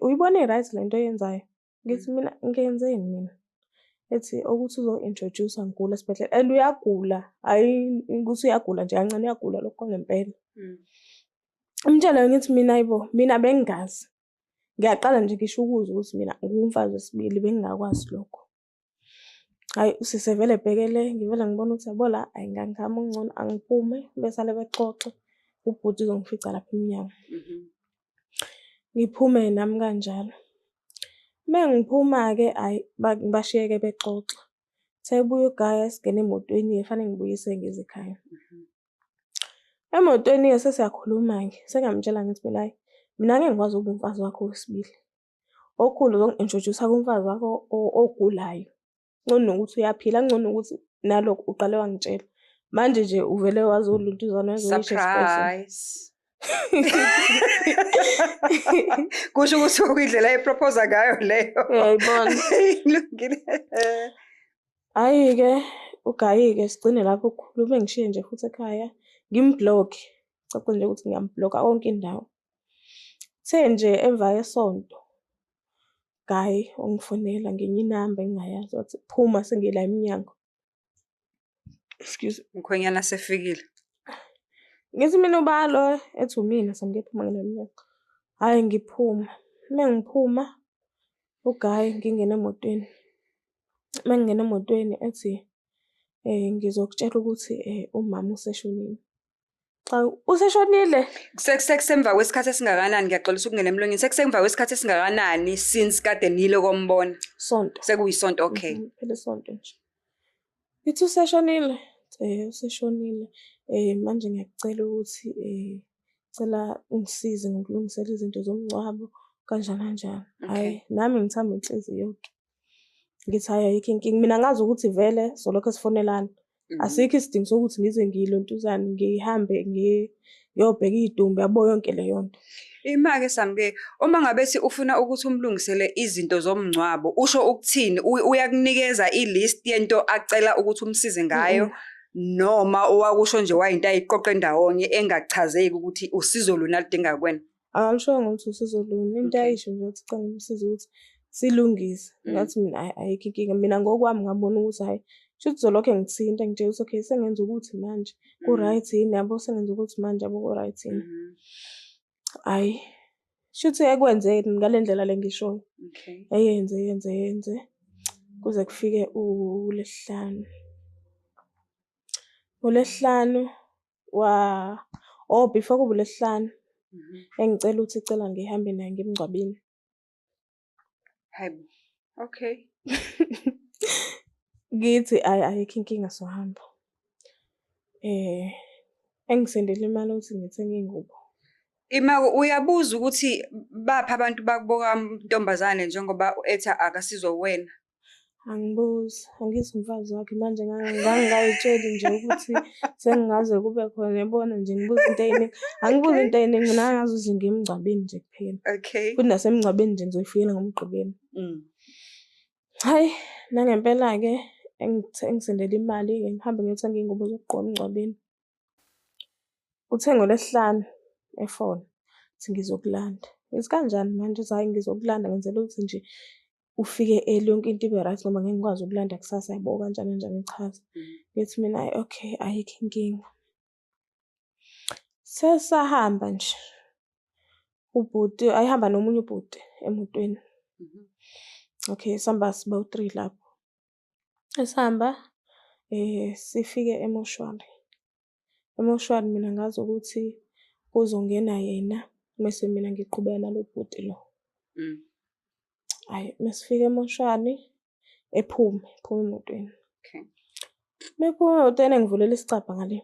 Uyibona i-right lento oyenzayo? Ngithi mina ngenzeni mina? Ethi ukuthi uzo-introduce-a ngigula esibhedlela and uyagula, hhayi ukuthi uyagula nje kancane, uyagula lokhu kwangempela. Umtshela ngithi mina yibo, mina bengingazi. Ngiyaqala nje ngisho ukuzwa ukuthi mina ngiwumfazi wesibili bengingakwazi lokho. Hhayi usise vele ebhekele, ngivele ngibona ukuthi yabo la ngingami okungcono angiphume besale bexoxe, ubhuti uzongifica lapha emnyango. Ngiphume nami kanjalo. Mengiphuma-ke hhayi bashiyeke bexoxa. Sekubuya ugaya singene emotweni-ke fanele ngibuyise ngize ekhaya. Emotweni-ke sesiyakhuluma-ke sengamtshela ngithi mina hhayi mina ngeke ngikwazi ukuba umfazi wakho wesibili. Okukhulu uzongi-introduce-a kumfazi wakho ogulayo. Kungcono nokuthi uyaphila, kungcono nokuthi nalokhu uqale wangitshela. Manje nje uvele wazoluntuzana wazoyisho esibhedlela. Surprise. Kusho ukuthi ukuyindlela ayipropose ngayo leyo. Uyayibona. Ilungile. Hhayi-ke ugayi-ke sigcine lapho ukukhuluma ngishiye nje futhi ekhaya ngimbhlokhe. Cace nje ukuthi ngiyambhlokha yonke indawo. Kuthe nje emva kwesonto Gayi wangifonela ngenye inamba engingayazi wathi phuma sengila emnyango. Excuse. Mkhwenyana sefikile. Ngithi mina ubalo ethi umina sengiphuma ngila emnyango. Hhayi ngiphuma. Mengiphuma uGayi ngingena emotweni. Mengingena emotweni ethi ngizokutshela ukuthi umama useshonile. Cha useshonile. Sekusemva kwesikhathi esingakanani ngiyaxolisa ukungena emlonyeni. Sekusemva kwesikhathi esingakanani since kade nile kombona? Sonto. Sekuyisonto okay. Phela isonto nje. Ngithi useshonile? Useshonile. Manje ngiyakucela ukuthi cela ungisize ngokulungisela izinto zomngcwabo kanjani kanjani. Hhayi nami ngithamba inhliziyo-ke. Ngithi hhayi ayikho inkinga. Mina ngazi ukuthi vele solokhu sifonelana. Asikho isidingo sokuthi ngize ngiyilontuzane ngihambe ngiyobheka iy'dumbu yabo yonke leyo nto. Ima-ke Sami-ke uma ngabe ufuna ukuthi umlungisele izinto zomngcwabo usho ukuthini? Uyakunikeza i-list yento acela ukuthi umsize ngayo noma owakusho nje wayinto ayiqoqe ndawonye engachazeki ukuthi usizo lona alidinga kuwena? Akalishongo ukuthi usizo luni. Into ayisho nje ukuthi cha ngimsize ukuthi silungise. Ngathi mina ayikho inkinga. Mina ngokwami ngabona ukuthi hhayi shuthi uzolokhu engithinta ngitshela ukuthi okay sengenza ukuthi manje ku-right yini yabo sengenza ukuthi manje yabo ku-right yini. Hhayi shuthi ekwenzeni ngale ndlela le ngishoyo. Eyenze kuze kufike uLesihlanu. uLesihlanu before kube uLesihlanu engicela ukuthi icela ngihambe naye ngemngcwabeni. Hayibo. Okay. Ngithi ayikho inkinga sohamba. Engisendele imali ukuthi ngithenge iy'ngubo. Ima uyabuza ukuthi baphi abantu bakuboka ntombazane njengoba etha akasizwe wena? Angibuzi, angithi umfazi wakhe manje ngangingayitsheli nje ukuthi sengingaze kube khona yabona nje ngibuza into ey'ningi. Angibuzi into ey'ningi mina ngazi ukuthi ngiye emngcwabeni nje kuphela. Okay. Futhi nasemngcwabeni nje ngizoyifikela ngoMgqibelo. Hhayi nangempela-ke engisendele imali-ke ngihambe ngiyothenga iy'ngubo zokugqoka emngcwabeni. Uthe ngoLesihlanu efona ukuthi ngizokulanda. Ngithi kanjani manje? Uthi hhayi ngizokulanda ngenzela ukuthi nje ufike early yonke into ibe right ngoba ngeke ngikwazi ukulanda kusasa yabo kanjani kanjani ngichaza. Ngithi mina okay ayikho inkinga. Sesahamba nje ubhuti ayihamba nomunye ubhuti emotweni. Okay sihamba sibawu-3 lapho. Esihamba sifike emoshwari. Emoshwari mina ngazi ukuthi kuzongena yena mese mina ngiqhubeka nalo bhuti lo. Hhayi mesifika emoshwari ephume emotweni. Okay. Mephuma emotweni engivulela isicabha ngale.